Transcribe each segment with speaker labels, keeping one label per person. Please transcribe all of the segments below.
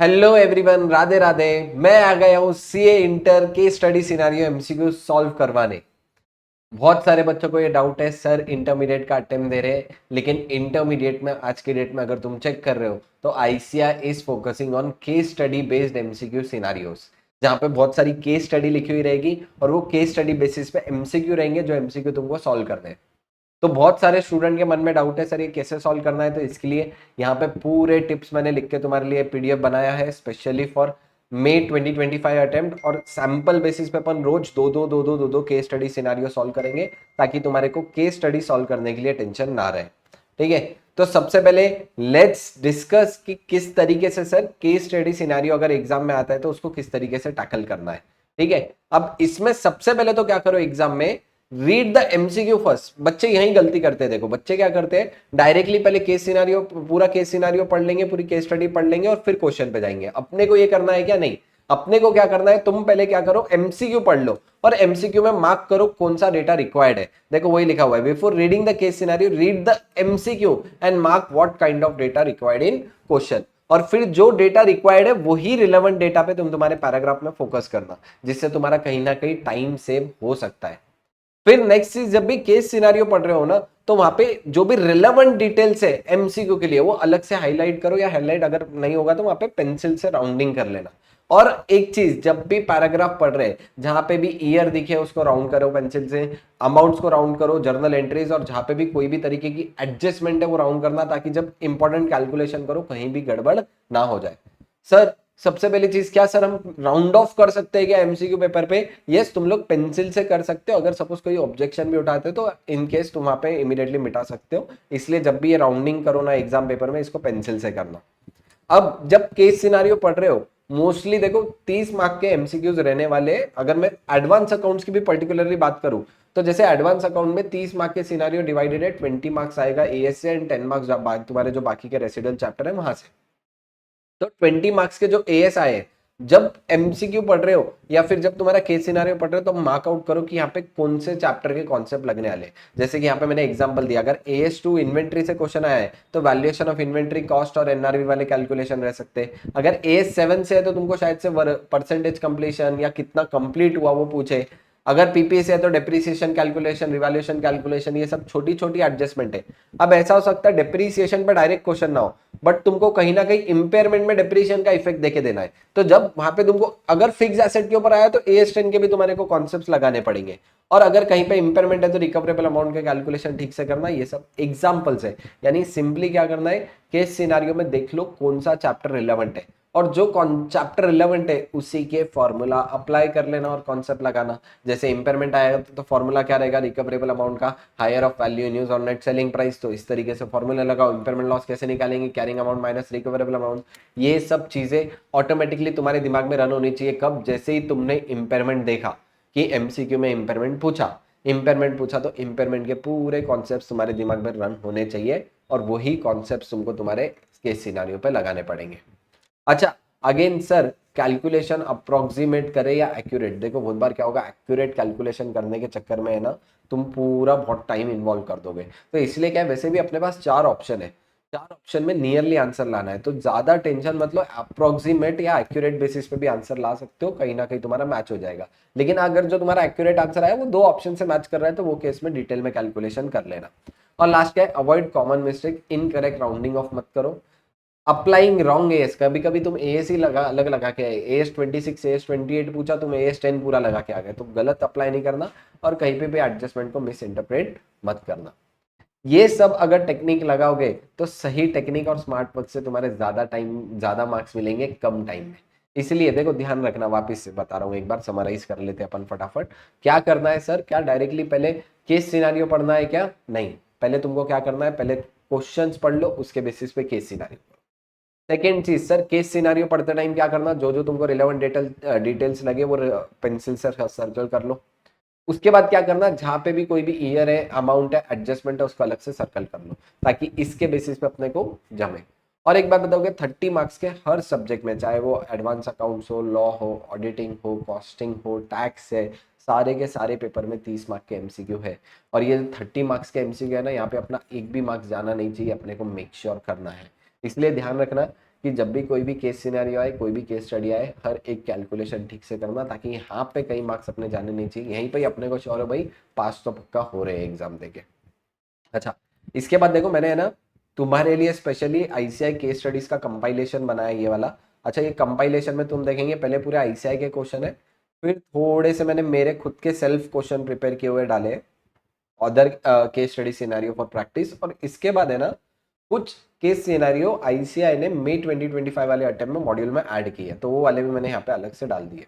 Speaker 1: Hello everyone, Radhe Radhe. मैं आ गया हूँ सीए इंटर के स्टडी सिनारियो एमसीक्यू सॉल्व करवाने। बहुत सारे बच्चों को ये डाउट है, सर इंटरमीडिएट का अटेम्प्ट दे रहे हैं, लेकिन इंटरमीडिएट में आज के डेट में अगर तुम चेक कर रहे हो तो ICAR is focusing on case study based MCQ scenarios, जहाँ पे बहुत सारी केस स्टडी लिखी हुई रहेगी और वो केस स्टडी बेसिस पे एमसीक्यू रहेंगे जो एमसीक्यू तुमको सॉल्व करने हैं। तो बहुत सारे स्टूडेंट के मन में डाउट है, सर ये कैसे सॉल्व करना है, तो इसके लिए यहाँ पे पूरे टिप्स मैंने लिख के तुम्हारे लिए पीडीएफ बनाया है स्पेशली फॉर मई 2025 अटेम्प्ट। और सैंपल बेसिस पे अपन रोज दो दो केस स्टडी सिनारियो सॉल्व करेंगे ताकि तुम्हारे को केस स्टडी सॉल्व करने के लिए टेंशन ना रहे। ठीक है, तो सबसे पहले लेट्स डिस्कस कि किस तरीके से सर केस स्टडी सिनारियो अगर एग्जाम में आता है तो उसको किस तरीके से टैकल करना है। ठीक है, अब इसमें सबसे पहले तो क्या करो, एग्जाम में रीड द एमसीक्यू फर्स्ट। बच्चे यही गलती करते हैं। देखो बच्चे क्या करते हैं, डायरेक्टली पहले केस सिनारियो, पूरा केस सिनारियो पढ़ लेंगे, पूरी केस स्टडी पढ़ लेंगे और फिर क्वेश्चन पे जाएंगे। अपने को ये करना है क्या? नहीं, अपने को क्या करना है, तुम पहले क्या करो, एमसीक्यू पढ़ लो और एमसीक्यू में मार्क करो कौन सा डेटा रिक्वायर्ड है। देखो वही लिखा हुआ है, before reading the case scenario read the MCQ and mark what kind of data required in question. और फिर जो डेटा रिक्वायर्ड है वही रिलेवेंट डेटा पे तुम तुम्हारे पैराग्राफ में फोकस करना, जिससे तुम्हारा कहीं ना कहीं टाइम सेव हो सकता है। फिर नेक्स्ट चीज, जब भी केस सिनारियो पढ़ रहे हो ना तो वहां पे जो भी रिलेवेंट डिटेल्स है एमसीक्यू के लिए वो अलग से हाईलाइट करो, या हाईलाइट अगर नहीं होगा तो वहां पे पेंसिल से राउंडिंग कर लेना। और एक चीज, जब भी पैराग्राफ पढ़ रहे हैं जहां पे भी ईयर दिखे उसको राउंड करो पेंसिल से, अमाउंट्स को राउंड करो, जर्नल एंट्रीज, और जहां पे भी कोई भी तरीके की एडजस्टमेंट है वो राउंड करना, ताकि जब इंपॉर्टेंट कैलकुलेशन करो कहीं भी गड़बड़ ना हो जाए। सर सबसे पहली चीज क्या, सर हम राउंड ऑफ कर सकते हैं क्या एमसीक्यू पेपर पे? यस, तुम लोग पेंसिल से कर सकते हो। अगर सपोज कोई ऑब्जेक्शन भी उठाते हो तो इन केस तुम वहां पे इमीडिएटली मिटा सकते हो। इसलिए जब भी ये राउंडिंग करो ना एग्जाम पेपर में, इसको पेंसिल से करना। अब जब केस सिनारियो पढ़ रहे हो, मोस्टली देखो 30 मार्क के एमसीक्यूज रहने वाले। अगर मैं एडवांस अकाउंट्स की भी पर्टिकुलरली बात करूं तो जैसे एडवांस अकाउंट में 30 मार्क के सिनारियो डिवाइडेड है, 20 मार्क्स आएगा एएस से एंड 10 मार्क्स तुम्हारे जो बाकी के रेसिडुअल चैप्टर है वहां से। तो 20 मार्क्स के जो एएस आए, जब एमसीक्यू पढ़ रहे हो या फिर जब तुम्हारा केस सिनारियो पढ़ रहे हो तो मार्क आउट करो कि यहाँ पे कौन से चैप्टर के कॉन्सेप्ट लगने वाले। जैसे कि यहाँ पे मैंने एग्जांपल दिया, अगर एएस 2 इन्वेंट्री से क्वेश्चन आया है तो वैल्यूएशन ऑफ इन्वेंट्री, कॉस्ट और एनआरवी वाले कैलकुलेशन रह सकते हैं। अगर एएस 7 से है तो तुमको शायद से परसेंटेज कंप्लीशन या कितना कंप्लीट हुआ वो पूछे। अगर पीपीए से है तो डेप्रीसिएशन कैलकुलेशन, रिवैल्यूएशन कैलकुलेशन, ये सब छोटी छोटी एडजस्टमेंट है। अब ऐसा हो सकता है डेप्रीसिएशन पर डायरेक्ट क्वेश्चन ना हो, बट तुमको कहीं ना कहीं इंपेयरमेंट में डेप्रीशिएशन का इफेक्ट देके देना है। तो जब वहां पे तुमको अगर फिक्स एसेट के ऊपर आया तो एएस 10 के भी तुम्हारे को कॉन्सेप्ट्स लगाने पड़ेंगे। और अगर कहीं पे इंपेयरमेंट है तो रिकवरेबल अमाउंट के कैलकुलेशन ठीक से करना। ये सब एग्जांपल्स है, यानी सिंपली क्या करना है, केस सिनारियो में देख लो कौन सा चैप्टर रिलेवेंट है और जो चैप्टर रिलेवेंट है उसी के फॉर्मूला अप्लाई कर लेना और कॉन्सेप्ट लगाना। जैसे इंपेयरमेंट आएगा तो फॉर्मूला क्या रहेगा, रिकवरेबल अमाउंट का higher of value in use और नेट सेलिंग प्राइस, तो इस तरीके से फॉर्मूला लगाओ। इंपेयरमेंट लॉस कैसे निकालेंगे, carrying amount minus recoverable amount. ये सब चीजें ऑटोमेटिकली तुम्हारे दिमाग में रन होनी चाहिए। कब? जैसे ही तुमने इंपेयरमेंट देखा कि एमसीक्यू में इंपेयरमेंट पूछा तो इंपेयरमेंट के पूरे कॉन्सेप्ट तुम्हारे दिमाग में रन होने चाहिए और वही कॉन्सेप्ट तुमको तुम्हारे केस सिनारियो पे लगाने पड़ेंगे। अच्छा, अगेन सर कैलकुलेशन अप्रोक्सीमेट करे या एक्यूरेट? देखो बहुत बार क्या होगा, एक्यूरेट कैलकुलेशन करने के चक्कर में है ना तुम पूरा बहुत टाइम इन्वॉल्व कर दोगे। तो इसलिए क्या है, वैसे भी अपने पास 4 ऑप्शन है, 4 ऑप्शन में नियरली आंसर लाना है, तो ज्यादा टेंशन मतलब अप्रोक्सीमेट या एक्यूरेट बेसिस पे भी आंसर ला सकते हो, कहीं ना कहीं तुम्हारा मैच हो जाएगा। लेकिन अगर जो तुम्हारा एक्यूरेट आंसर आया वो 2 ऑप्शन से मैच कर रहा है तो वो केस में डिटेल में कैलकुलेशन कर लेना। और लास्ट क्या है, avoid common mistake, incorrect rounding off मत करो। अप्लाइंग रॉन्ग एएस, कभी कभी तुम एएस ही लगा अलग लगा के आए, एएस 26 एएस 28 पूछा, तुम एएस 10 पूरा लगा के आ गए, तो गलत अप्लाई नहीं करना और कहीं पे भी एडजस्टमेंट को मिस इंटरप्रेट मत करना। ये सब अगर टेक्निक लगाओगे तो सही टेक्निक और स्मार्ट वर्क से तुम्हारे ज्यादा टाइम, ज्यादा मार्क्स मिलेंगे कम टाइम में। इसलिए देखो ध्यान रखना, वापिस से बता रहा हूँ, एक बार समराइज कर लेते हैं अपन फटाफट। क्या करना है सर, क्या डायरेक्टली पहले केस सिनारियो पढ़ना है क्या? नहीं, पहले तुमको क्या करना है, पहले क्वेश्चंस पढ़ लो, उसके बेसिस पे केस सिनारियो। सेकेंड चीज सर, केस सिनारियो पढ़ते टाइम क्या करना, जो जो तुमको रिलेवेंट डिटेल्स लगे वो पेंसिल से सर्कल कर लो। उसके बाद क्या करना, जहां पे भी कोई भी ईयर है, अमाउंट है, एडजस्टमेंट है, उसको अलग से सर्कल कर लो ताकि इसके बेसिस पे अपने को जमे। और एक बात बताओगे, 30 मार्क्स के हर सब्जेक्ट में, चाहे वो एडवांस अकाउंट्स हो, लॉ हो, ऑडिटिंग हो, कॉस्टिंग हो, टैक्स है, सारे के सारे पेपर में 30 मार्क के एमसीक्यू है। और ये 30 मार्क्स के एमसीक्यू है ना, यहाँ पे अपना एक भी मार्क्स जाना नहीं चाहिए, अपने को मेक श्योर करना है। इसलिए ध्यान रखना कि जब भी कोई भी केस सिनेरियो आए, कोई भी केस स्टडी आए, हर एक कैलकुलेशन ठीक से करना, ताकि यहाँ पे कई मार्क्स अपने जाने नहीं चाहिए। यहीं पे ही अपने को श्योर हो भाई पास तो पक्का हो रहे हैं एग्जाम देके। अच्छा, इसके बाद देखो मैंने है ना तुम्हारे लिए स्पेशली आईसीआई केस स्टडीज का कंपाइलेशन बनाया ये वाला। अच्छा, ये कंपाइलेशन में तुम देखेंगे पहले पूरे आईसीआई के क्वेश्चन है, फिर थोड़े से मैंने मेरे खुद के सेल्फ क्वेश्चन प्रिपेयर किए हुए डाले, other case study scenario for practice, और इसके बाद है ना कुछ केस सिनेरियो आईसीआई ने मई 2025 वाले अटेम्प्ट में मॉड्यूल में ऐड किए, तो वो वाले भी मैंने यहाँ पे अलग से डाल दिए।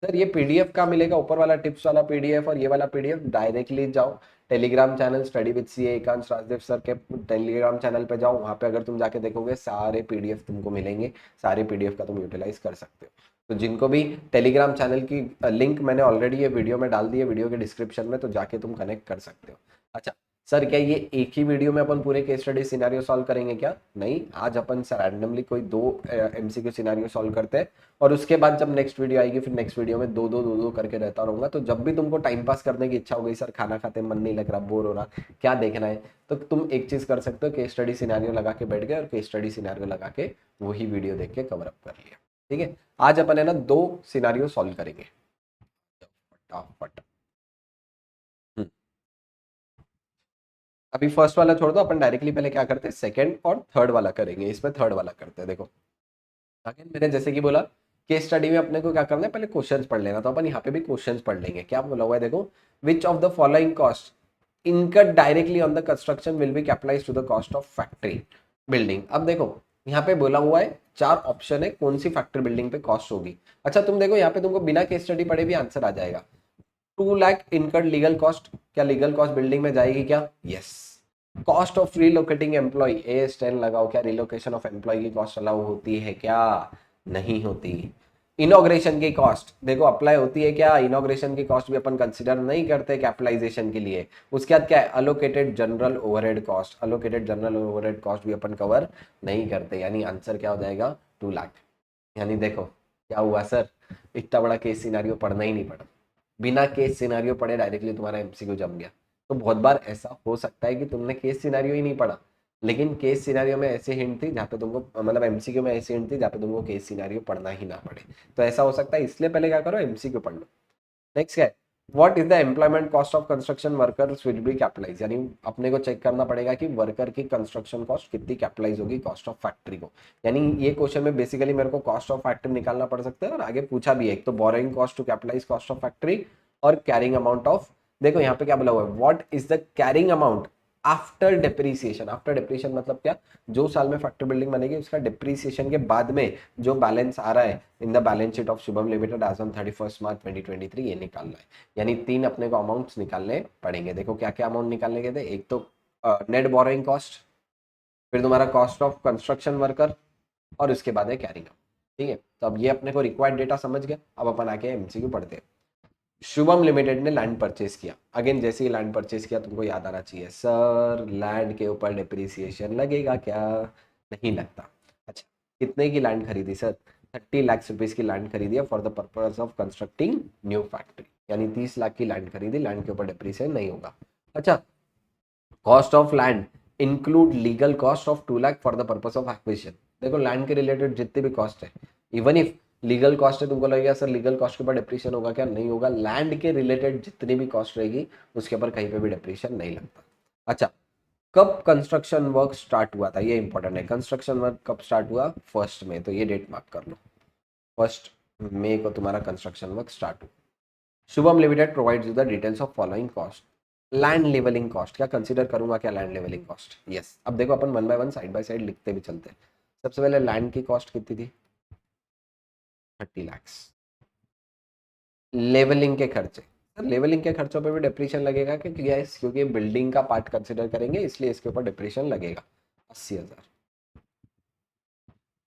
Speaker 1: सर ये पीडीएफ का मिलेगा, ऊपर वाला टिप्स वाला पीडीएफ और ये वाला पीडीएफ डायरेक्टली जाओ Telegram channel study with CA Ekansh Rajdev sir के टेलीग्राम चैनल पे जाओ, वहाँ पे अगर तुम जाके देखोगे सारे पीडीएफ तुमको मिलेंगे, सारे पीडीएफ का तुम यूटिलाइज कर सकते हो। तो जिनको भी टेलीग्राम चैनल की लिंक मैंने ऑलरेडी ये वीडियो में डाल दी है, वीडियो के डिस्क्रिप्शन में, तो जाके तुम कनेक्ट कर सकते हो। अच्छा सर, क्या ये एक ही वीडियो में अपन पूरे केस स्टडी सिनेरियो सॉल्व करेंगे क्या? नहीं, आज अपन रैंडमली कोई 2 एमसीक्यू सिनेरियो सॉल्व करते हैं, और उसके बाद जब नेक्स्ट वीडियो आएगी फिर नेक्स्ट वीडियो में दो दो दो दो करके रहता रहूंगा। तो जब भी तुमको टाइम पास करने की इच्छा हो गई, सर खाना खाते मन नहीं लग रहा, बोर हो रहा, क्या देखना है, तो तुम एक चीज कर सकते हो, केस स्टडी सिनेरियो लगा के बैठ गए और केस स्टडी सिनेरियो लगा के वही वीडियो देख के कवर अप कर लिया। ठीक है, आज अपन है ना 2 सिनेरियो सॉल्व करेंगे फटाफट। अभी फर्स्ट वाला छोड़ दो, अपन डायरेक्टली पहले क्या करते हैं, सेकंड और थर्ड वाला करेंगे। इसमें थर्ड वाला करते हैं। देखो अगेन मैंने जैसे कि बोला केस स्टडी में अपने को क्या करना है, पहले क्वेश्चंस पढ़ लेना, तो अपन यहाँ पे भी क्वेश्चंस पढ़ लेंगे। क्या बोला हुआ है देखो, which of the following cost incurred directly on the construction will be capitalised to the cost of factory building. अब देखो यहाँ पे बोला हुआ है 4 ऑप्शन है, कौन सी फैक्ट्री बिल्डिंग पे कॉस्ट होगी। अच्छा तुम देखो यहाँ पे तुमको बिना केस स्टडी पढ़े भी आंसर आ जाएगा। 2 लाख इनकट लीगल कॉस्ट, क्या लीगल कॉस्ट बिल्डिंग में जाएगी क्या? Yes. Cost of relocating employ, AS10 लगाओ, क्या रिलोकेशन ऑफ एम्प्लॉय की कॉस्ट अलाउ होती है क्या? नहीं होती। इनॉग्रेशन की कॉस्ट देखो अप्लाई होती है क्या? इनॉग्रेशन की कॉस्ट भी अपन कंसिडर नहीं करते कैपिटलाइजेशन के लिए। उसके बाद क्या है, allocated general overhead cost, allocated general overhead cost भी अपन कवर नहीं करते, यानी आंसर क्या हो जाएगा 2 लाख। यानी देखो क्या हुआ सर, इतना बड़ा केस सिनेरियो पढ़ना ही नहीं पड़ा, बिना केस सिनेरियो पढ़े डायरेक्टली तुम्हारा एमसीक्यू जम गया। तो बहुत बार ऐसा हो सकता है कि तुमने केस सिनेरियो ही नहीं पढ़ा, लेकिन केस सिनेरियो में ऐसे हिंट थी जहाँ पे तुमको, मतलब एमसीक्यू में ऐसी हिंट थी जहाँ पे तुमको केस सिनेरियो पढ़ना ही ना पड़े। तो ऐसा हो सकता है, इसलिए पहले क्या करो, एमसीक्यू पढ़ लो। नेक्स्ट क्या है, what is the employment cost of construction workers will be capitalise, यानी अपने को चेक करना पड़ेगा कि वर्कर की कंस्ट्रक्शन कॉस्ट कितनी कैपिटलाइज होगी कॉस्ट ऑफ फैक्ट्री को। यानी ये क्वेश्चन में बेसिकली मेरे को कॉस्ट ऑफ फैक्ट्री निकालना पड़ सकता है, और आगे पूछा भी है, एक तो borrowing cost to capitalise cost of factory और कैरिंग अमाउंट ऑफ, देखो यहाँ पे क्या बोला हुआ है, what is the carrying amount after depreciation. After depreciation मतलब क्या, जो साल में फैक्ट्री बिल्डिंग बनेगी उसका डिप्रीसिएशन के बाद में जो बैलेंस आ रहा है in the balance sheet of Shubham limited as on 31 March 2023, ये निकालना है। यानी 3 अपने को अमाउंट्स निकालने पड़ेंगे। देखो क्या क्या अमाउंट निकालने के थे, एक तो नेट बोरोइंग कॉस्ट, फिर तुम्हारा कॉस्ट ऑफ कंस्ट्रक्शन वर्कर, और उसके बाद है कैरिंग। ठीक है, तो अब ये अपने को रिक्वायर्ड डेटा समझ गए। अब अपन आके एमसीक्यू पढ़ते हैं। शुभम लिमिटेड ने लैंड परचेज किया। अगेन जैसे ही लैंड परचेज किया तुमको याद आना चाहिए, सर लैंड के ऊपर डिप्रिसिएशन लगेगा क्या? नहीं लगता। अच्छा, कितने की लैंड खरीदी सर? 30 लाख रुपीज की लैंड खरीदी है for the purpose of constructing new factory, यानी 30 लाख की लैंड खरीदी, लैंड के ऊपर डिप्रिसिएशन नहीं होगा। अच्छा, cost of land include legal cost of 2 lakh for the purpose of acquisition. देखो लैंड के रिलेटेड जितने भी कॉस्ट है, इवन इफ लीगल कॉस्ट है, तुमको लगेगा सर लीगल कॉस्ट के ऊपर डिप्रीशिएशन होगा क्या? नहीं होगा। लैंड के रिलेटेड जितनी भी कॉस्ट रहेगी उसके ऊपर कहीं पे भी डिप्रीशिएशन नहीं लगता। अच्छा, कब कंस्ट्रक्शन वर्क स्टार्ट हुआ था, ये इंपॉर्टेंट है। कंस्ट्रक्शन वर्क कब स्टार्ट हुआ? 1 मई, तो ये डेट मार्क कर लो, 1 मई को तुम्हारा कंस्ट्रक्शन वर्क स्टार्ट हुआ। Shubham limited provides you the details of following cost. Land levelling cost, क्या कंसीडर करूंगा क्या लैंड लेवलिंग कॉस्ट? यस। अब देखो अपन 1 बाय 1 साइड बाय साइड लिखते भी चलते हैं। सबसे पहले लैंड की कॉस्ट कितनी थी? 30 लाख। लेवलिंग के खर्चे, सर लेवलिंग के खर्चों पे भी डिप्रीशिएशन लगेगा क्योंकि यस, क्योंकि बिल्डिंग का पार्ट कंसीडर करेंगे इसलिए इसके ऊपर डिप्रीशिएशन लगेगा। 80,000।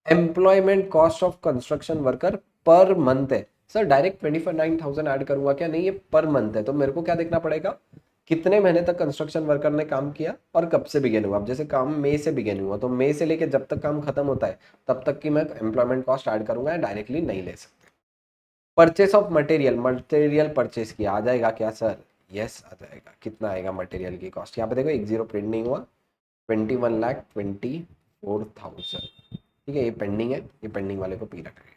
Speaker 1: Employment cost of construction worker per month है, सर डायरेक्ट 29,000 ऐड करूंगा क्या? नहीं, ये पर मंथ है, तो मेरे को क्या देखना पड़ेगा, कितने महीने तक कंस्ट्रक्शन वर्कर ने काम किया और कब से बिगेन हुआ। अब जैसे काम मई से बिगेन हुआ, तो मई से लेके जब तक काम खत्म होता है तब तक की मैं एम्प्लॉयमेंट कॉस्ट ऐड करूंगा, डायरेक्टली नहीं ले सकते। Purchase of material, material purchase किया, आ जाएगा क्या सर? यस आ जाएगा। कितना आएगा मटेरियल की कॉस्ट? यहाँ पे देखो 1 0 प्रिंट नहीं हुआ, 21,24,000। ठीक है, ये पेंडिंग है, ये पेंडिंग वाले को पी रखेंगे।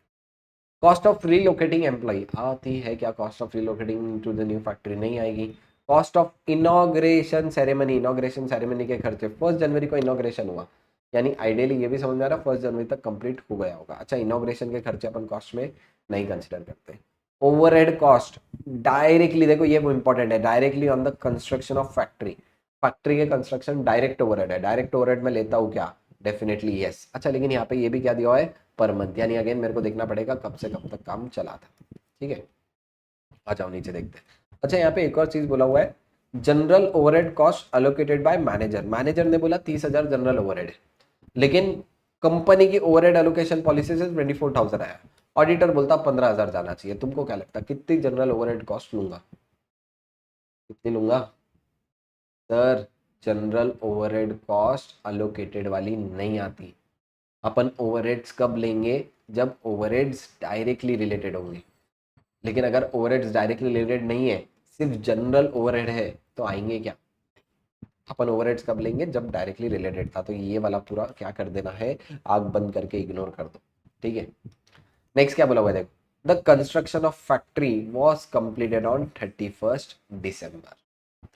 Speaker 1: कॉस्ट ऑफ रीलोकेटिंग एम्प्लॉय आती है क्या? Cost of relocating to the new factory नहीं आएगी। Cost of inauguration ceremony, inauguration ceremony के खर्चे, 1 जनवरी को इनॉग्रेशन हुआ, यानी आइडियली ये भी समझ में आ रहा है 1 जनवरी तक कंप्लीट हो गया होगा। अच्छा, इनॉग्रेशन के खर्चे अपन कॉस्ट में नहीं कंसिडर करते। ओवरहेड कॉस्ट डायरेक्टली, देखो ये इंपॉर्टेंट है, directly on the construction of factory, factory के कंस्ट्रक्शन डायरेक्ट ओवरहेड है। डायरेक्ट ओवरहेड में लेता हूँ क्या? Definitely yes. अच्छा, लेकिन यहाँ पे ये भी क्या दिया हुआ है? पर मंथ, यानी अगेन मेरे को देखना पड़ेगा कब से कब तक काम चला था। ठीक है, आ जाओ नीचे देखते हैं। अच्छा, यहाँ पे एक और चीज बोला हुआ है, general overhead cost allocated by manager. Manager ने बोला 30,000 जनरल ओवरहेड है, लेकिन कंपनी की ओवरहेड एलोकेशन पॉलिसी से 24,000 आया। ऑडिटर बोलता 15,000 जाना चाहिए। तुमको क्या लगता है कितनी जनरल ओवरहेड कॉस्ट लूंगा? कितनी लूंगा sir? General overhead cost allocated वाली नहीं आती। अपन ओवरहेड्स कब लेंगे? जब ओवरहेड्स डायरेक्टली रिलेटेड होंगे। लेकिन अगर ओवरहेड्स डायरेक्टली रिलेटेड नहीं है, सिर्फ जनरल ओवरहेड है, तो आएंगे क्या? अपन ओवरहेड्स कब लेंगे? जब डायरेक्टली रिलेटेड था। तो ये वाला पूरा क्या कर देना है? आग बंद करके इग्नोर कर दो। ठीक है, नेक्स्ट क्या बोला हुआ है देखो, the construction of factory was completed on 31 दिसंबर।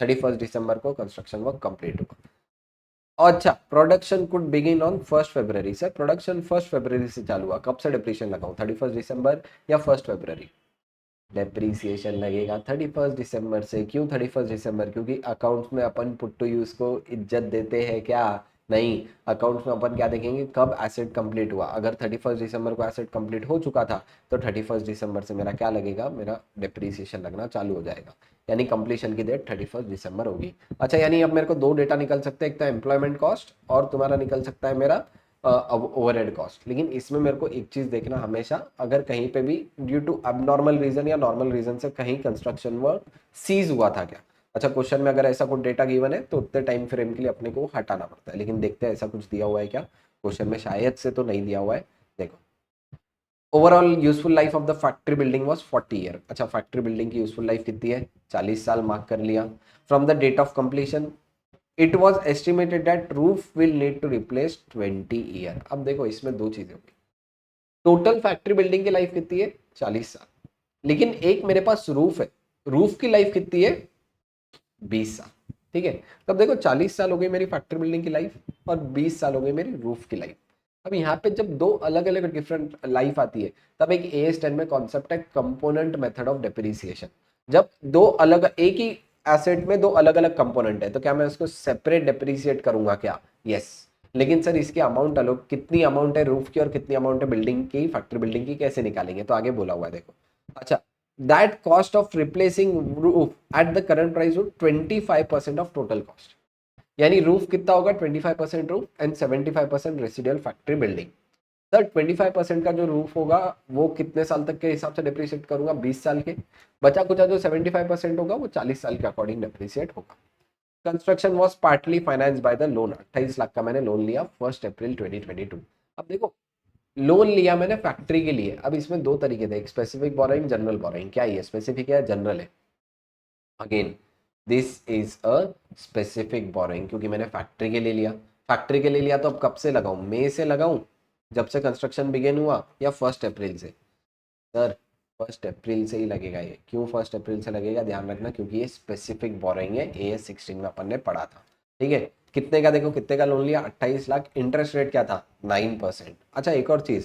Speaker 1: 31 दिसंबर को कंस्ट्रक्शन वर्क कंप्लीट हुआ। अच्छा, production could begin on 1 February. Sir production 1 फरवरी से चालू हुआ, कब से डिप्रीशिएशन लगाऊं? 31 दिसंबर या 1 फरवरी? डेप्रीसिएशन लगेगा 31 दिसंबर से। क्यों 31 दिसंबर? क्योंकि अकाउंट्स में अपन पुट टू यूज को इज्जत देते हैं क्या? नहीं, अकाउंट्स में अपन क्या देखेंगे? कब एसेट कंप्लीट हुआ। अगर 31 दिसंबर को एसेट कंप्लीट हो चुका था, तो 31 दिसंबर से मेरा क्या लगेगा? मेरा डेप्रीसिएशन लगना चालू हो जाएगा, यानी कंप्लीशन की डेट 31 दिसंबर होगी। अच्छा, यानी अब मेरे को दो डेटा निकल सकते हैं, एक तो एम्प्लॉयमेंट कॉस्ट और तुम्हारा निकल सकता है मेरा ओवरहेड कॉस्ट। लेकिन इसमें मेरे को एक चीज देखना हमेशा, अगर कहीं पे भी ड्यू टू अबनॉर्मल रीजन या नॉर्मल रीजन से कहीं कंस्ट्रक्शन वर्क सीज हुआ था क्या। अच्छा, क्वेश्चन में अगर ऐसा कुछ डेटा गिवन है तो उतने टाइम फ्रेम के लिए अपने को हटाना पड़ता है। लेकिन देखते हैं ऐसा कुछ दिया हुआ है क्या क्वेश्चन में, शायद से तो नहीं दिया हुआ है। देखो, overall useful life of the factory building was 40 year. अच्छा, फैक्ट्री बिल्डिंग की यूजफुल लाइफ कितनी है? 40 साल मार्क कर लिया। From the date of completion it was estimated that roof will need to replace 20 year. अब देखो इसमें दो चीजें होगी, टोटल फैक्ट्री बिल्डिंग की लाइफ कितनी है? 40 साल, लेकिन एक मेरे पास रूफ है, रूफ की लाइफ कितनी है? 20 साल। ठीक है, तब देखो 40 साल हो गई मेरी फैक्ट्री बिल्डिंग की लाइफ और 20 साल हो गई मेरी रूफ की लाइफ। अब यहाँ पे जब दो अलग अलग डिफरेंट लाइफ आती है, तब एक AS10 में कॉन्सेप्ट है कंपोनेंट मेथड ऑफ डेप्रिसिएशन। जब दो अलग, एक ही एसेट में दो अलग अलग कंपोनेंट है, तो क्या मैं उसको सेपरेट डेप्रिसिएट करूंगा क्या? यस। लेकिन सर इसकी अमाउंट अलग, कितनी अमाउंट है रूफ की और कितनी अमाउंट है बिल्डिंग की, फैक्ट्री बिल्डिंग की, कैसे निकालेंगे? तो आगे बोला हुआ है देखो। अच्छा, that cost of replacing roof at the current price would 25% of total cost। यानी रूफ कितना होगा? 25% roof and 75% residual factory building. Sir 25% का जो रूफ होगा वो कितने साल तक के हिसाब से डिप्रिशिएट करूंगा? 20 साल के। बचा कुचा जो 75% होगा वो 40 साल के अकॉर्डिंग डिप्रिशिएट होगा। Construction was partly finance by the loan. 28 lakh का मैंने लोन लिया 1 अप्रैल 2022। अब देखो, लोन लिया मैंने फैक्ट्री के लिए। अब इसमें दो तरीके थे, एक स्पेसिफिक बोरोइंग, जनरल बोरोइंग। क्या ये स्पेसिफिक है, जनरल है? Again this is a specific borrowing, क्योंकि मैंने फैक्ट्री के लिए लिया। फैक्ट्री के लिए लिया तो अब कब से लगाऊं? मई से लगाऊं जब से कंस्ट्रक्शन बिगिन हुआ, या 1 अप्रैल से? सर 1 अप्रैल से ही लगेगा ये। क्यों 1 अप्रैल से लगेगा? ध्यान रखना, क्योंकि ये स्पेसिफिक बोरोइंग है, AS16 में अपन ने पढ़ा था। ठीक है, कितने का? देखो कितने का लोन लिया? 28 लाख। इंटरेस्ट रेट क्या था? 9%। अच्छा, एक और चीज,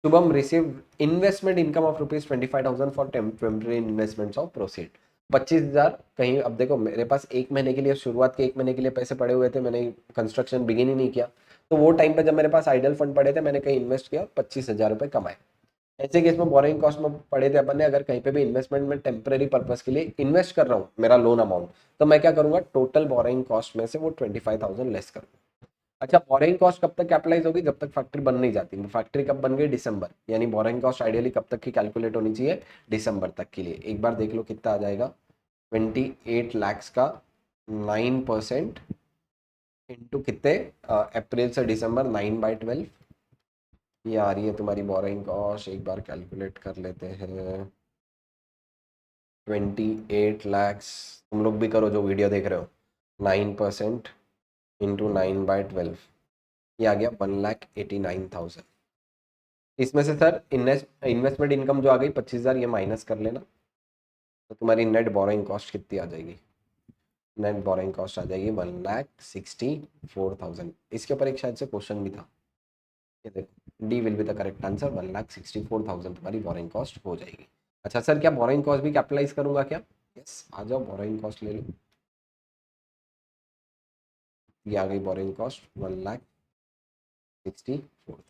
Speaker 1: Shubham receive investment income of ₹25,000 for temporary investments of proceed. 25,000 कहीं। अब देखो मेरे पास एक महीने के लिए, शुरुआत के एक महीने के लिए पैसे पड़े हुए थे, मैंने कंस्ट्रक्शन बिगिन ही नहीं किया, तो वो टाइम पे जब मेरे पास आइडल फंड पड़े थे, मैंने कहीं इन्वेस्ट किया, 25,000 रुपये कमाए। ऐसे केस में बोरिंग कॉस्ट में पड़े थे अपन ने, अगर कहीं पे भी इन्वेस्टमेंट में टेम्पररी पर्पस के लिए इन्वेस्ट कर रहा हूँ मेरा लोन अमाउंट, तो मैं क्या करूंगा? टोटल बोरिंग कॉस्ट में से वो 25,000 लेस करूंगा। अच्छा, बोरिंग कॉस्ट कब तक कैपिटलाइज होगी? जब तक फैक्ट्री बन नहीं जाती। फैक्ट्री कब बन गई? दिसंबर। यानी बोरिंग कॉस्ट आइडियली कब तक की कैलकुलेट होनी चाहिए? दिसंबर तक के लिए। एक बार देख लो कितना आ जाएगा, 28 लाख का 9% इंटू कितने? अप्रैल से दिसंबर, 9/12। ये आ रही है तुम्हारी बोरिंग कॉस्ट, एक बार कैलकुलेट कर लेते हैं। 28 लैक्स, तुम लोग भी करो जो वीडियो देख रहे हो। 9% इंटू 9/12, ये आ गया 1,89,000। इसमें से सर इन्वेस्टमेंट इनकम जो आ गई 25,000 ये माइनस कर लेना, तो तुम्हारी नेट बोरोइंग कॉस्ट कितनी आ जाएगी? नेट बोरोइंग कॉस्ट आ जाएगी 1,64,000। इसके ऊपर एक शायद से क्वेश्चन भी था, ये देखो, D will be the correct answer, 1,64,000 तुम्हारी बोरोइंग कॉस्ट हो जाएगी। अच्छा सर, क्या बोरोइंग कॉस्ट भी कैपिटलाइज करूंगा क्या? यस, आ जाओ, बोरोइंग कॉस्ट ले लो, ये आ गई बोरोइंग कॉस्ट 1,64,000।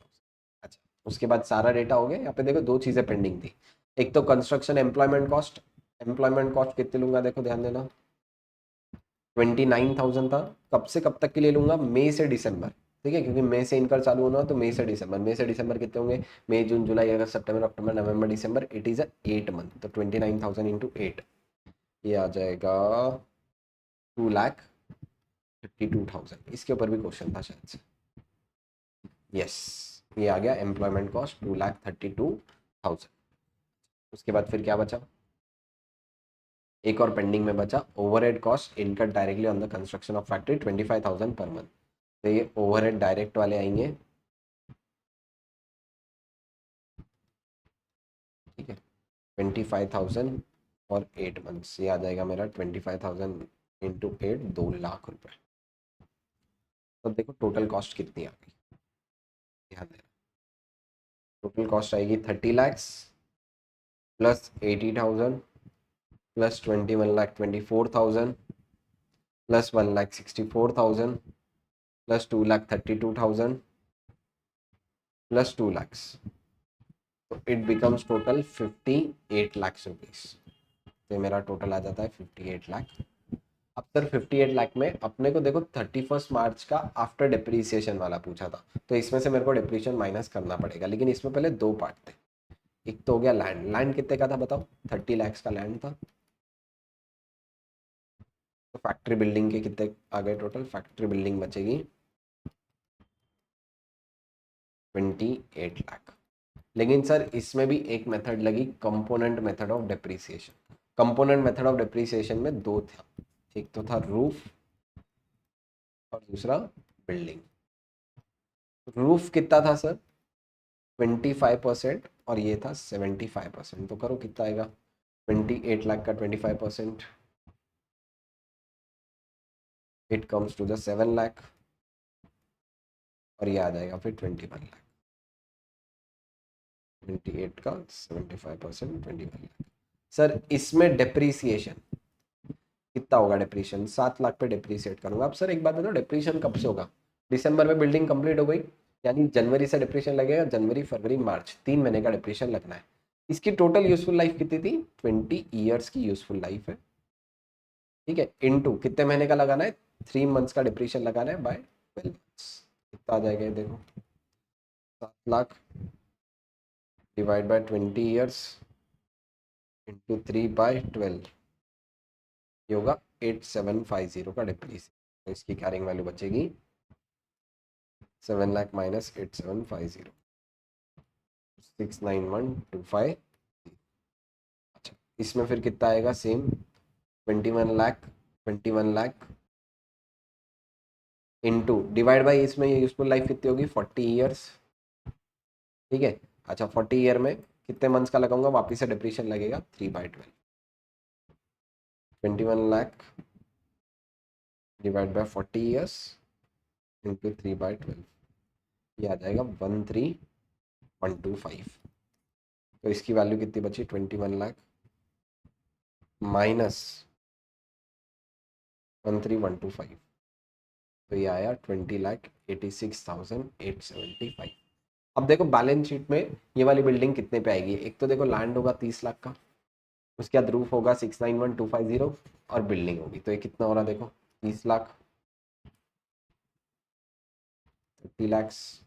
Speaker 1: अच्छा, उसके बाद सारा डेटा हो गया। यहाँ पे देखो दो चीजें पेंडिंग थी, एक तो construction employment cost. Employment cost कितने लूंगा देखो, ध्यान देना, 29,000 था। कब से कब तक के लिए लूंगा? मई से दिसंबर, ठीक है, क्योंकि मई से इनकर चालू होना हो तो मई से दिसंबर। मई से दिसंबर कितने होंगे? मई, जून, जुलाई, अगस्त, सितंबर, अक्टूबर, नवंबर, दिसंबर, इट इज अ 8 मंथ, तो 29,000 इंटू 8, ये आ जाएगा 2,32,000। इसके ऊपर भी क्वेश्चन था शायद से। यस, ये आ गया एम्प्लॉयमेंट कॉस्ट 2,32,000। उसके बाद फिर क्या बचा? एक और पेंडिंग में बचा, overhead cost incurred directly on the construction of factory 25,000 per month. तो ये ओवरहेड डायरेक्ट वाले आएंगे, ठीक है, 25,000 और 8 मंथ्स, ये आ जाएगा मेरा 25,000 इंटू 8, 2 लाख रुपए। तो देखो टोटल कॉस्ट कितनी आ गई, ध्यान देना। टोटल कॉस्ट आएगी 30 lakhs plus 80,000 plus 21,24,000 plus 1,64,000 plus 2,32,000 plus 2 lakhs, तो it becomes total 58 lakhs rupees. तो मेरा टोटल आ जाता है 58 लाख। अब सर 58 लाख में अपने को देखो 31 मार्च का आफ्टर डिप्रिसिएशन वाला पूछा था, तो इसमें से मेरे को डिप्रिसिएशन माइनस करना पड़ेगा, लेकिन इसमें पहले दो पार्ट थे। एक तो हो गया लैंड, लैंड कितने का था बताओ? 30 lakhs का लैंड था। तो फैक्ट्री बिल्डिंग के कितने आ गए टोटल? फैक्ट्री बिल्डिंग बचेगी 28 लाख। लेकिन सर इसमें भी एक मेथड लगी, component method of depreciation. Component method of depreciation में दो था, एक तो था रूफ और दूसरा बिल्डिंग। रूफ कितना था सर? 25%, और ये था 75%। तो करो कितना आएगा? 28 लाख का 25%, it comes to the 7 lakh, और ये आ जाएगा फिर 21 लाख। 28 का 75%, 21 लाख। सर इसमें डिप्रिसिएशन कितना होगा? डिप्रीशिएशन 7 लाख पे डिप्रीशिएट करूंगा। अब सर एक बात बताओ, डिप्रीशिएशन कब से होगा? दिसंबर में बिल्डिंग कंप्लीट हो गई, यानी जनवरी से डिप्रीशिएशन लगेगा, जनवरी, फरवरी, मार्च, 3 महीने का डिप्रीशिएशन लगना है। इसकी टोटल यूजफुल लाइफ कितनी थी? 20 ईयर्स की यूजफुल लाइफ है, ठीक है। इनटू कितने महीने का लगाना है? 3 मंथ्स का डिप्रीशिएशन लगाना है बाय 12 मंथ्स। कितना आ जाएगा ये देखो, 7 lakh divide by 20 years into 3/12, ये होगा 8750 का डिप्रीशिएशन। तो इसकी कैरिंग वैल्यू बचेगी 7 लाख माइनस 8750, 69125। अच्छा, इसमें फिर कितना आएगा? Same 21 lakh, 21 lakh into divide by, इसमें ये यूजफुल लाइफ कितनी होगी? 40 ईयर्स, ठीक है। अच्छा, 40 ईयर में कितने मंथ्स का लगाऊंगा? वापिस से डिप्रीशिएशन लगेगा 3/12, 21 lakh divide by 40 years into 3/12, ये आ जाएगा 13,125। तो इसकी वैल्यू कितनी बची? 21 लाख माइनस 13,125, तो ये आया 20,86,875। अब देखो बैलेंस शीट में ये वाली बिल्डिंग कितने पे आएगी? एक तो देखो लैंड होगा 30 लाख का, उसके बाद रूफ होगा 691,250, और बिल्डिंग होगी, तो ये कितना हो रहा देखो, 30 लाख, 30 lakhs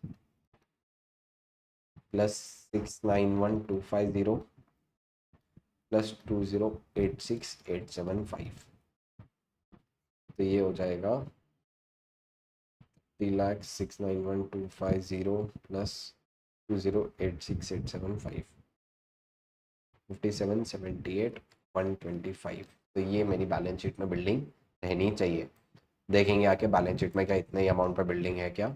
Speaker 1: प्लस 691,250 प्लस 20,86,875, तो ये हो जाएगा 3,06,91,250 प्लस 20,86,875, 57,78,125। तो ये मेरी बैलेंस शीट में बिल्डिंग रहनी चाहिए। देखेंगे आके बैलेंस शीट में क्या इतने ही अमाउंट पर बिल्डिंग है क्या।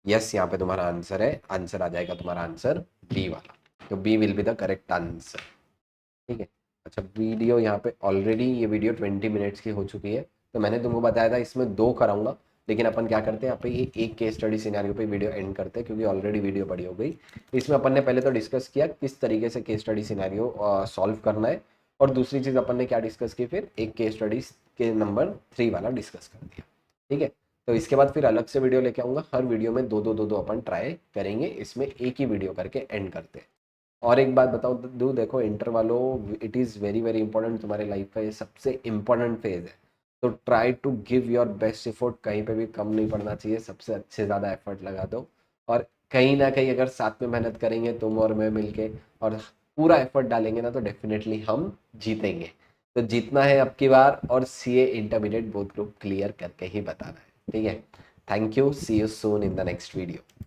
Speaker 1: यस, यहाँ पे तुम्हारा आंसर है, आंसर आ जाएगा तुम्हारा आंसर बी वाला, तो B will be the correct answer. ठीक है। अच्छा, वीडियो यहाँ पे ऑलरेडी ये वीडियो 20 मिनट्स की हो चुकी है, तो मैंने तुमको बताया था इसमें 2 कराऊंगा, लेकिन अपन क्या करते हैं यहाँ पे ये एक केस स्टडी सिनेरियो पे वीडियो एंड करते हैं, क्योंकि ऑलरेडी वीडियो बड़ी हो गई। इसमें अपन ने पहले तो डिस्कस किया किस तरीके से केस स्टडी सिनेरियो सॉल्व करना है, और दूसरी चीज़ अपन ने क्या डिस्कस की, फिर एक केस स्टडी के नंबर 3 वाला डिस्कस कर दिया। ठीक है। तो इसके बाद फिर अलग से वीडियो लेके आऊँगा, हर वीडियो में दो अपन ट्राई करेंगे, इसमें एक ही वीडियो करके एंड करते हैं। और एक बात बताओ दू, देखो इंटर वालों, it is very very important, तुम्हारे लाइफ का ये सबसे इंपॉर्टेंट फेज है, तो try to give your best effort, कहीं पे भी कम नहीं पड़ना चाहिए, सबसे अच्छे ज़्यादा एफर्ट लगा दो। और कहीं ना कहीं अगर साथ में मेहनत करेंगे तुम और मैं मिलके, और पूरा एफर्ट डालेंगे ना, तो डेफिनेटली हम जीतेंगे। तो जीतना है अब की बार, और CA intermediate both group clear करके ही बताना है। ठीक है। Thank you, see you soon in the next video.